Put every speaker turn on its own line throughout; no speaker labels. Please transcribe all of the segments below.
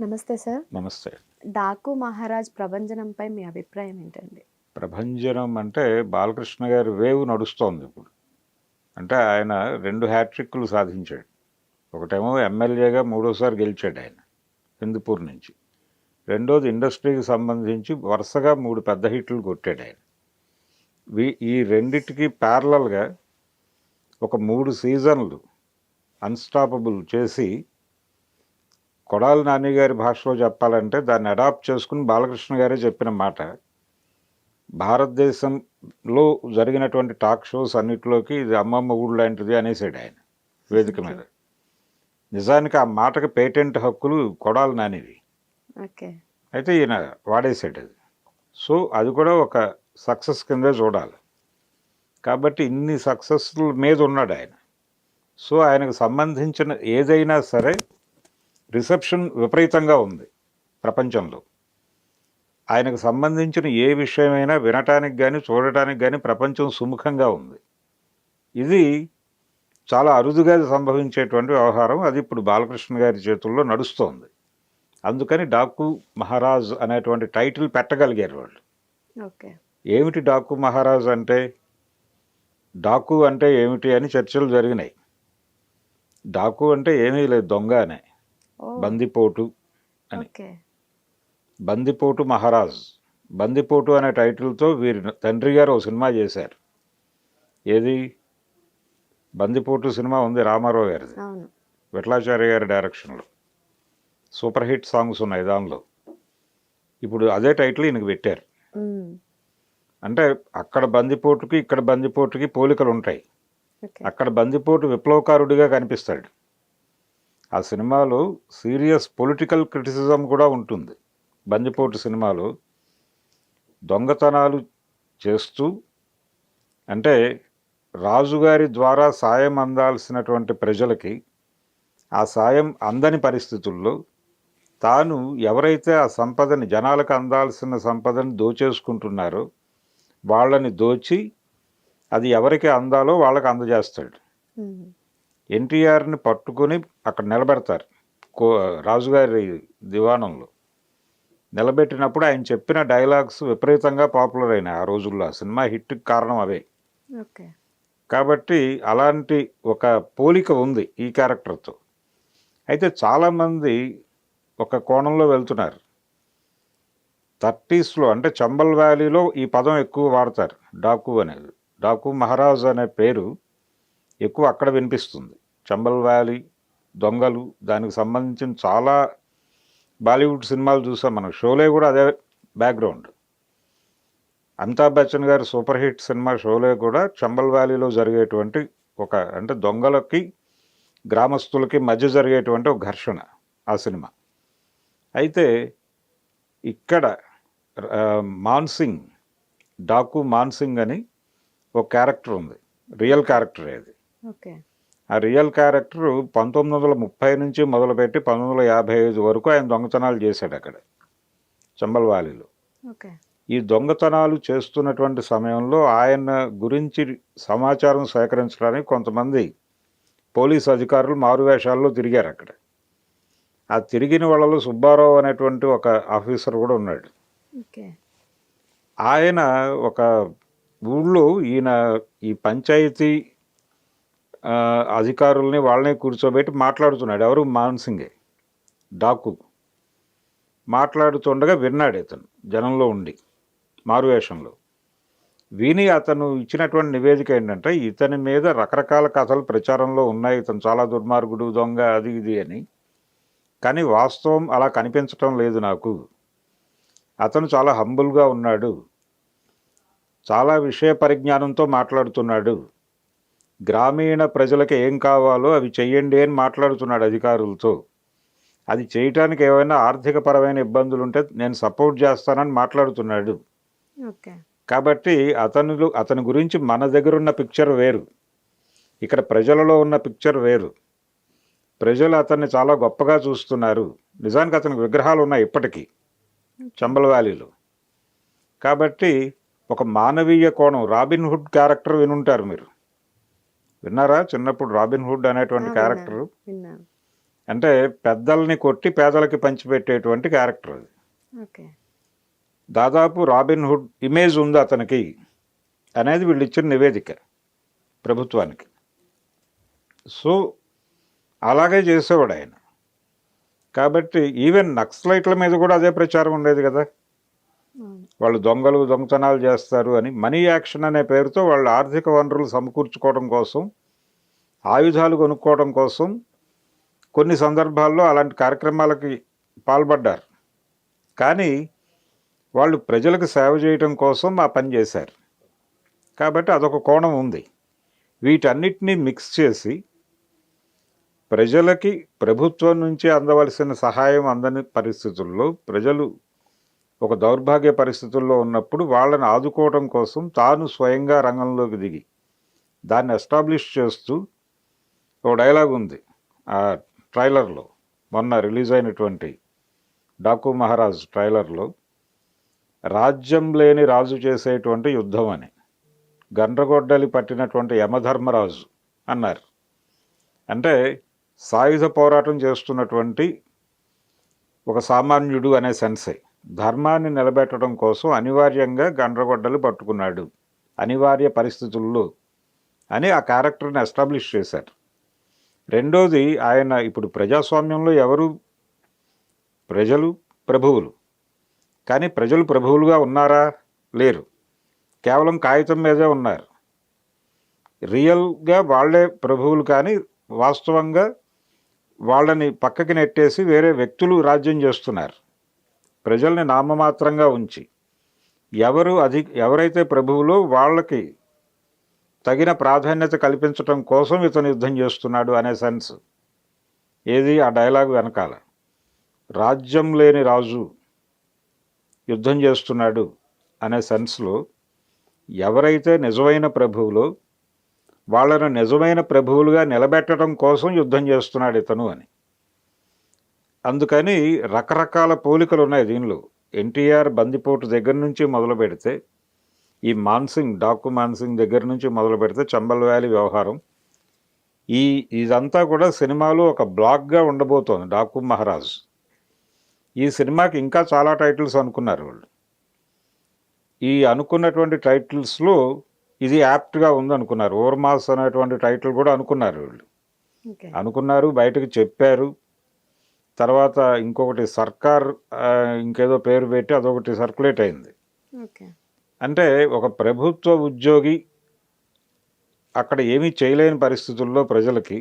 నమస్తే సార్.
నమస్తే.
'డాకు మహారాజ్' ప్రభంజనంపై మీ అభిప్రాయం ఏంటండి?
ప్రభంజనం అంటే బాలకృష్ణ గారి వేవ్ నడుస్తోంది ఇప్పుడు. అంటే ఆయన 2 హ్యాట్రిక్‌లు సాధించాడు. ఒకటేమో ఎమ్మెల్యేగా మూడోసారి గెలిచాడు ఆయన హిందూపూర్ నుంచి. రెండోది ఇండస్ట్రీకి సంబంధించి వరుసగా 3 పెద్ద హిట్లు కొట్టాడు ఆయన. ఈ రెండిటికి ప్యారలల్‌గా ఒక 3 సీజన్లు అన్‌స్టాపబుల్ చేసి కొడాలి నాని గారి భాషలో చెప్పాలంటే దాన్ని అడాప్ట్ చేసుకుని బాలకృష్ణ గారే చెప్పిన మాట. భారతదేశంలో జరిగినటువంటి టాక్ షోస్ అన్నిటిలోకి ఇది అమ్మమ్మ ఊరు లాంటిది అనేసాడు ఆయన వేదిక మీద. నిజానికి ఆ మాటకి పేటెంట్ హక్కులు కొడాలి నానివి. అయితే ఈయన వాడేసాడు అది. సో అది కూడా ఒక సక్సెస్ కిందే చూడాలి. కాబట్టి ఇన్ని సక్సెస్ల మీద ఉన్నాడు ఆయన. సో ఆయనకు సంబంధించిన ఏదైనా సరే రిసెప్షన్ విపరీతంగా ఉంది ప్రపంచంలో. ఆయనకు సంబంధించిన ఏ విషయమైనా వినటానికి కానీ చూడటానికి కానీ ప్రపంచం సుముఖంగా ఉంది. ఇది చాలా అరుదుగా సంభవించేటువంటి వ్యవహారం. అది ఇప్పుడు బాలకృష్ణ గారి చేతుల్లో నడుస్తోంది. అందుకని డాకు మహారాజ్ అనేటువంటి టైటిల్ పెట్టగలిగారు వాళ్ళు. ఏమిటి డాకు మహారాజ్ అంటే, డాకు అంటే ఏమిటి అని చర్చలు జరిగినాయి. డాకు అంటే ఏమీ లేదు, దొంగ అనే, బందిపోటు అని. బందిపోటు మహారాజ్. బందిపోటు అనే టైటిల్తో వీరి తండ్రి గారు ఒక సినిమా చేశారు. ఏది? బందిపోటు సినిమా ఉంది రామారావు గారిది, విఠలాచార్య గారి డైరెక్షన్లో. సూపర్ హిట్ సాంగ్స్ ఉన్నాయి దానిలో. ఇప్పుడు అదే టైటిల్ ఈయనకు పెట్టారు. అంటే అక్కడ బందిపోటుకి ఇక్కడ బందిపోటుకి పోలికలు ఉంటాయి. అక్కడ బందిపోటు విప్లవకారుడిగా కనిపిస్తాడు. ఆ సినిమాలో సీరియస్ పొలిటికల్ క్రిటిసిజం కూడా ఉంటుంది. బందిపోటు సినిమాలో దొంగతనాలు చేస్తూ, అంటే రాజుగారి ద్వారా సాయం అందాల్సినటువంటి ప్రజలకి ఆ సాయం అందని పరిస్థితుల్లో తాను ఎవరైతే ఆ సంపదని, జనాలకు అందాల్సిన సంపదని దోచేసుకుంటున్నారో వాళ్ళని దోచి అది ఎవరికి అందాలో వాళ్ళకి అందజేస్తాడు. ఎన్టీఆర్ని పట్టుకుని అక్కడ నిలబెడతారు రాజుగారి దివాణంలో. నిలబెట్టినప్పుడు ఆయన చెప్పిన డైలాగ్స్ విపరీతంగా పాపులర్ అయినాయి ఆ రోజుల్లో. ఆ సినిమా హిట్కి కారణం అవే. కాబట్టి అలాంటి ఒక పోలిక ఉంది ఈ క్యారెక్టర్తో. అయితే చాలామంది ఒక కోణంలో వెళ్తున్నారు. 30sలో అంటే చంబల్ వ్యాలీలో ఈ పదం ఎక్కువ వాడతారు, డాకు అనేది. డాకు మహారాజ్ అనే పేరు ఎక్కువ అక్కడ వినిపిస్తుంది. చంబల్ వ్యాలీ, దొంగలు, దానికి సంబంధించిన చాలా బాలీవుడ్ సినిమాలు చూసాం మనం. షోలే కూడా అదే బ్యాక్గ్రౌండ్. అమితాబ్ బచ్చన్ గారి సూపర్ హిట్ సినిమా షోలే కూడా చంబల్ వ్యాలీలో జరిగేటువంటి ఒక, అంటే దొంగలకి గ్రామస్తులకి మధ్య జరిగేటువంటి ఒక ఘర్షణ ఆ సినిమా. అయితే ఇక్కడ మాన్సింగ్, డాకు మాన్సింగ్ అని ఒక క్యారెక్టర్ ఉంది, రియల్ క్యారెక్టర్ అది. ఆ రియల్ క్యారెక్టర్ 1930 నుంచి మొదలుపెట్టి 1955 వరకు ఆయన దొంగతనాలు చేశాడు అక్కడ చంబల్ వ్యాలీలో. ఈ దొంగతనాలు చేస్తున్నటువంటి సమయంలో ఆయన గురించి సమాచారం సేకరించడానికి కొంతమంది పోలీస్ అధికారులు మారువేషాల్లో తిరిగారు అక్కడ. ఆ తిరిగిన వాళ్ళలో సుబ్బారావు అనేటువంటి ఒక ఆఫీసర్ కూడా ఉన్నాడు. ఆయన ఒక ఊళ్ళో ఈయన ఈ పంచాయతీ అధికారుల్ని వాళ్ళని కూర్చోబెట్టి మాట్లాడుతున్నాడు. ఎవరు? మాన్సింగే, డాకు. మాట్లాడుతుండగా విన్నాడు ఇతను జనంలో ఉండి మారువేషంలో. విని అతను ఇచ్చినటువంటి నివేదిక ఏంటంటే, ఇతని మీద రకరకాల కథలు ప్రచారంలో ఉన్నాయి, ఇతను చాలా దుర్మార్గుడు, దొంగ, అది ఇది అని. కానీ వాస్తవం అలా కనిపించటం లేదు నాకు. అతను చాలా హంబుల్గా ఉన్నాడు, చాలా విషయ పరిజ్ఞానంతో మాట్లాడుతున్నాడు, గ్రామీణ ప్రజలకు ఏం కావాలో అవి చెయ్యండి అని మాట్లాడుతున్నాడు అధికారులతో. అది చేయటానికి ఏమైనా ఆర్థికపరమైన ఇబ్బందులు ఉంటే నేను సపోర్ట్ చేస్తానని మాట్లాడుతున్నాడు. కాబట్టి అతని గురించి మన దగ్గర ఉన్న పిక్చర్ వేరు, ఇక్కడ ప్రజలలో ఉన్న పిక్చర్ వేరు. ప్రజలు అతన్ని చాలా గొప్పగా చూస్తున్నారు. నిజానికి అతనికి విగ్రహాలు ఉన్నాయి ఇప్పటికీ చంబల్ వ్యాలీలో. కాబట్టి ఒక మానవీయ కోణం, రాబిన్ హుడ్ క్యారెక్టర్ వినుంటారు మీరు, విన్నారా? చిన్నప్పుడు రాబిన్ హుడ్ అనేటువంటి క్యారెక్టర్, అంటే పెద్దల్ని కొట్టి పేదలకి పంచిపెట్టేటువంటి క్యారెక్టర్ అది.
ఓకే.
దాదాపు రాబిన్ హుడ్ ఇమేజ్ ఉంది అతనికి అనేది వీళ్ళు ఇచ్చిన నివేదిక ప్రభుత్వానికి. సో అలాగే చేసేవాడు ఆయన. కాబట్టి ఈవెన్ నక్సలైట్ల మీద కూడా అదే ప్రచారం ఉండేది కదా,
అవును.
వాళ్ళు దొంగలు దొంగతనాలు చేస్తారు అని. మనీ యాక్షన్ అనే పేరుతో వాళ్ళు ఆర్థిక వనరులు సమకూర్చుకోవడం కోసం, ఆయుధాలు కొనుక్కోవడం కోసం కొన్ని సందర్భాల్లో అలాంటి కార్యక్రమాలకి పాల్పడ్డారు. కానీ వాళ్ళు ప్రజలకు సేవ చేయడం కోసం ఆ పని చేశారు. కాబట్టి అదొక కోణం ఉంది. వీటన్నిటినీ మిక్స్ చేసి ప్రజలకి ప్రభుత్వం నుంచి అందవలసిన సహాయం అందని పరిస్థితుల్లో, ప్రజలు ఒక దౌర్భాగ్య పరిస్థితుల్లో ఉన్నప్పుడు వాళ్ళని ఆదుకోవడం కోసం తాను స్వయంగా రంగంలోకి దిగి దాన్ని ఎస్టాబ్లిష్ చేస్తూ ఒక డైలాగ్ ఉంది ఆ ట్రైలర్లో, మొన్న రిలీజ్ అయినటువంటి డాకు మహారాజ్ ట్రైలర్లో, రాజ్యం లేని రాజు చేసేటువంటి యుద్ధం అని, గండ్రగొడ్డలి పట్టినటువంటి యమధర్మరాజు అన్నారు. అంటే సాయుధ పోరాటం చేస్తున్నటువంటి ఒక సామాన్యుడు అనే సెన్సే ధర్మాన్ని నిలబెట్టడం కోసం అనివార్యంగా గండ్రగొడ్డలు పట్టుకున్నాడు అనివార్య పరిస్థితుల్లో అని ఆ క్యారెక్టర్ని ఎస్టాబ్లిష్ చేశారు. రెండోది, ఆయన ఇప్పుడు ప్రజాస్వామ్యంలో ఎవరు? ప్రజలు ప్రభువులు. కానీ ప్రజలు ప్రభువులుగా ఉన్నారా? లేరు. కేవలం కాగితం మీదే ఉన్నారు. రియల్గా వాళ్ళే ప్రభువులు, కానీ వాస్తవంగా వాళ్ళని పక్కకి నెట్టేసి వేరే వ్యక్తులు రాజ్యం చేస్తున్నారు, ప్రజల్ని నామమాత్రంగా ఉంచి. ఎవరైతే ప్రభువులో వాళ్ళకి తగిన ప్రాధాన్యత కల్పించడం కోసం ఇతను యుద్ధం చేస్తున్నాడు అనే సెన్స్ ఏది ఆ డైలాగ్ వెనకాల. రాజ్యం లేని రాజు యుద్ధం చేస్తున్నాడు అనే సెన్స్లో ఎవరైతే నిజమైన ప్రభువులో వాళ్ళను నిజమైన ప్రభువులుగా నిలబెట్టడం కోసం యుద్ధం చేస్తున్నాడు ఇతను అని. అందుకని రకరకాల పోలికలు ఉన్నాయి దీనిలో. ఎన్టీఆర్ బందిపోటు దగ్గర నుంచి మొదలు పెడితే, ఈ మాన్సింగ్, డాకు మాన్సింగ్ దగ్గర నుంచి మొదలు పెడితే చంబల్ వ్యాలీ వ్యవహారం, ఇదంతా కూడా సినిమాలో ఒక బ్లాక్గా ఉండబోతోంది డాకు మహారాజ్. ఈ సినిమాకి ఇంకా చాలా టైటిల్స్ అనుకున్నారు వాళ్ళు. ఈ అనుకున్నటువంటి టైటిల్స్లో ఇది యాప్ట్గా ఉందనుకున్నారు. ఓర్మాస్ అనేటువంటి టైటిల్ కూడా అనుకున్నారు వీళ్ళు. అనుకున్నారు, బయటకు చెప్పారు. తర్వాత ఇంకొకటి సర్కార్ ఇంకేదో పేరు పెట్టి అదొకటి సర్క్యులేట్ అయింది. అంటే ఒక ప్రభుత్వ ఉద్యోగి అక్కడ ఏమీ చేయలేని పరిస్థితుల్లో ప్రజలకి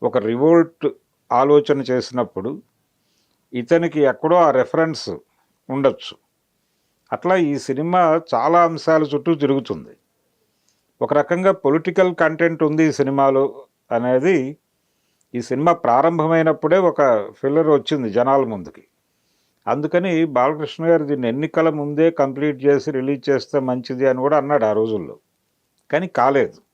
ఒక రివోల్ట్ ఆలోచన చేసినప్పుడు ఇతనికి ఎక్కడో ఆ రెఫరెన్స్ ఉండొచ్చు. అట్లా ఈ సినిమా చాలా అంశాల చుట్టూ తిరుగుతుంది. ఒక రకంగా పొలిటికల్ కంటెంట్ ఉంది ఈ సినిమాలో అనేది ఈ సినిమా ప్రారంభమైనప్పుడే ఒక ఫిల్లర్ వచ్చింది జనాల ముందుకి. అందుకని బాలకృష్ణ గారు దీన్ని ఎన్నికల ముందే కంప్లీట్ చేసి రిలీజ్ చేస్తే మంచిది అని కూడా అన్నాడు ఆ రోజుల్లో. కానీ కాలేదు.